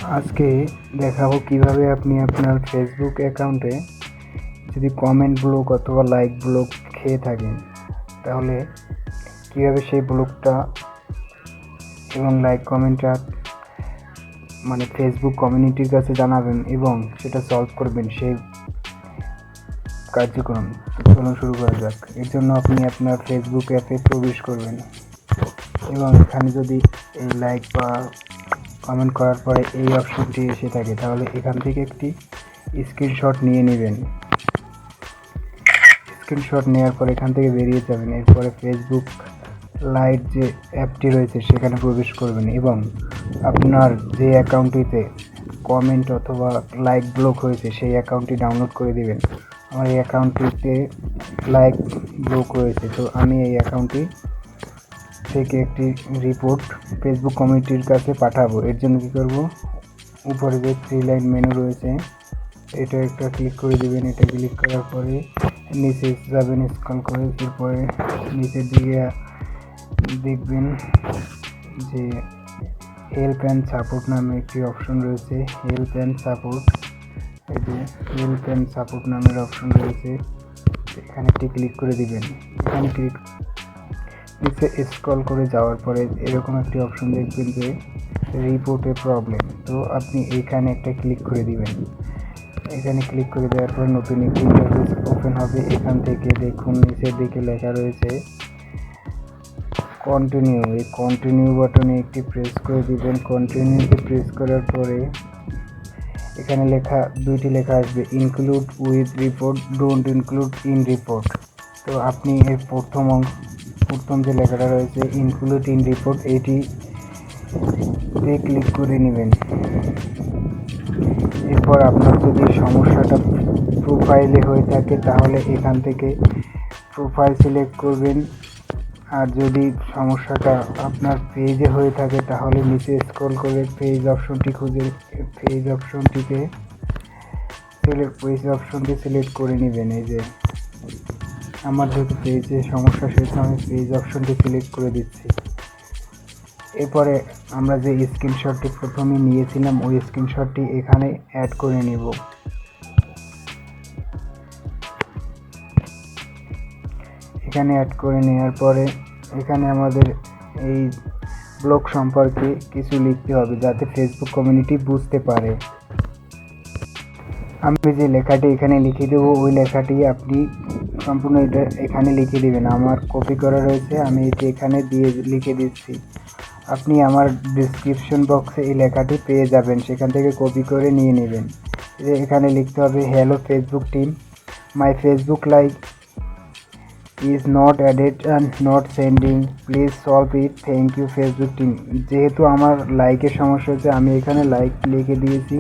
আজকে দেখাবো কিভাবে আপনি আপনার ফেসবুক অ্যাকাউন্টে যদি কমেন্ট ব্লক অথবা লাইক ব্লক খেয়ে থাকেন তাহলে কিভাবে সেই ব্লকটা এবং লাইক কমেন্টটা ফেসবুক কমিউনিটির কাছে জানাবেন এবং সেটা সলভ করবেন সেই কার্যক্রম। চলুন শুরু করা যাক। এর জন্য আপনি আপনার ফেসবুক অ্যাপে প্রবেশ করবেন এবং এখানে যদি এই লাইক বা কমেন্ট করার পরে এই অপশনটি এসে থাকে তাহলে এখান থেকে একটি স্ক্রিনশট নিয়ে নেবেন। স্ক্রিনশট নেওয়ার পর এখান থেকে বেরিয়ে যাবেন। এরপরে ফেসবুক লাইট যে অ্যাপটি রয়েছে সেখানে প্রবেশ করবেন এবং আপনার যে অ্যাকাউন্টটিতে কমেন্ট অথবা লাইক ব্লক হয়েছে সেই অ্যাকাউন্টটি ডাউনলোড করে দিবেন। আমার এই অ্যাকাউন্টটিতে লাইক ব্লক রয়েছে, তো আমি এই অ্যাকাউন্টটি থেকে একটি রিপোর্ট ফেসবুক কমিউনিটির কাছে পাঠাবো। এর জন্য কী করব, উপরে যে 3 লাইন মেনু রয়েছে এটা একটা ক্লিক করে দিবেন। এটা ক্লিক করার পরে নিচে যাবেন স্ক্রল করে, এরপরে নিচের দিকে দেখবেন যে হেল্প অ্যান্ড সাপোর্ট নামে একটি অপশন রয়েছে। হেল্প অ্যান্ড সাপোর্ট, এই যে হেল্প অ্যান্ড সাপোর্ট নামের অপশন রয়েছে, এখানে একটি ক্লিক করে দিবেন। এখানে ক্লিক নিচে স্ক্রল করে যাওয়ার পরে এরকম একটি অপশন দেখবেন যে রিপোর্ট এ প্রবলেম, তো আপনি এইখানে একটা ক্লিক করে দিবেন। এখানে ক্লিক করে দেওয়ার পর নতুন একটি ইন্টারফেস ওপেন হবে। এখান থেকে দেখুন নিচের দিকে লেখা রয়েছে কন্টিনিউ। এই কন্টিনিউ বাটনে একটি প্রেস করে দিবেন। কন্টিনিউতে প্রেস করার পরে এখানে দুইটি লেখা আসবে, include with report, don't include in report. তো আপনি এর প্রথম যে লেখাটা রয়েছে ইনক্লুড ইন রিপোর্ট, এইটিতে ক্লিক করে নেবেন। এরপর আপনার যদি সমস্যাটা প্রোফাইলে হয়ে থাকে তাহলে এখান থেকে প্রোফাইল সিলেক্ট করবেন, আর যদি সমস্যাটা আপনার পেজে হয়ে থাকে তাহলে নিচে স্ক্রল করে পেজ অপশনটি খুঁজে পেজ অপশনটি সিলেক্ট করে নেবেন। এই যে আমার যেহেতু পেজে সমস্যা সেহেতু আমি পেজ অপশনটি সিলেক্ট করে দিচ্ছি। এরপরে আমরা যে স্ক্রিনশটটি প্রথমে নিয়েছিলাম ওই স্ক্রিনশটটি এখানে অ্যাড করে নেব। এখানে অ্যাড করে নেওয়ার পরে এখানে আমাদের এই ব্লগ সম্পর্কে কিছু লিখতে হবে যাতে ফেসবুক কমিউনিটি বুঝতে পারে। আমি যে লেখাটি এখানে লিখে দেবো ওই লেখাটি আপনি সম্পূর্ণ এটা এখানে লিখে দেবেন। আমার কপি করা রয়েছে, আমি এটি এখানে লিখে দিচ্ছি। আপনি আমার ডিসক্রিপশন বক্সে এই লেখাটি পেয়ে যাবেন, সেখান থেকে কপি করে নিয়ে নেবেন। যে এখানে লিখতে হবে, hello Facebook team, my Facebook like is not added and not sending, please solve it, thank you Facebook team. যেহেতু আমার লাইকের সমস্যা হচ্ছে আমি এখানে লাইক লিখে দিয়েছি।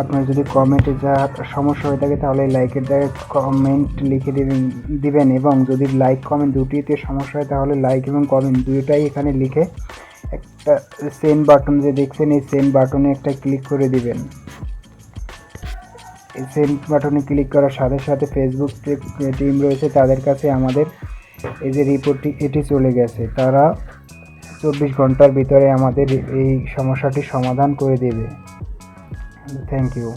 আপনার যদি কমেন্টে যা সমস্যা হয়ে থাকে তাহলে লাইকের জায়গায় কমেন্ট লিখে দিবেন এবং যদি লাইক কমেন্ট দুটিতে সমস্যা হয় তাহলে লাইক এবং কমেন্ট দুটোটাই এখানে লিখে একটা সেন্ড বাটন যে দেখছেন এই সেন্ড বাটনে একটা ক্লিক করে দিবেন। এই সেন্ড বাটনে ক্লিক করার সাথে সাথে ফেসবুক টিম রয়েছে তাদের কাছে আমাদের এই যে রিপোর্টটি এটি চলে গেছে। তারা 24 ঘন্টার ভিতরে আমাদের এই সমস্যাটি সমাধান করে দেবে। Thank you.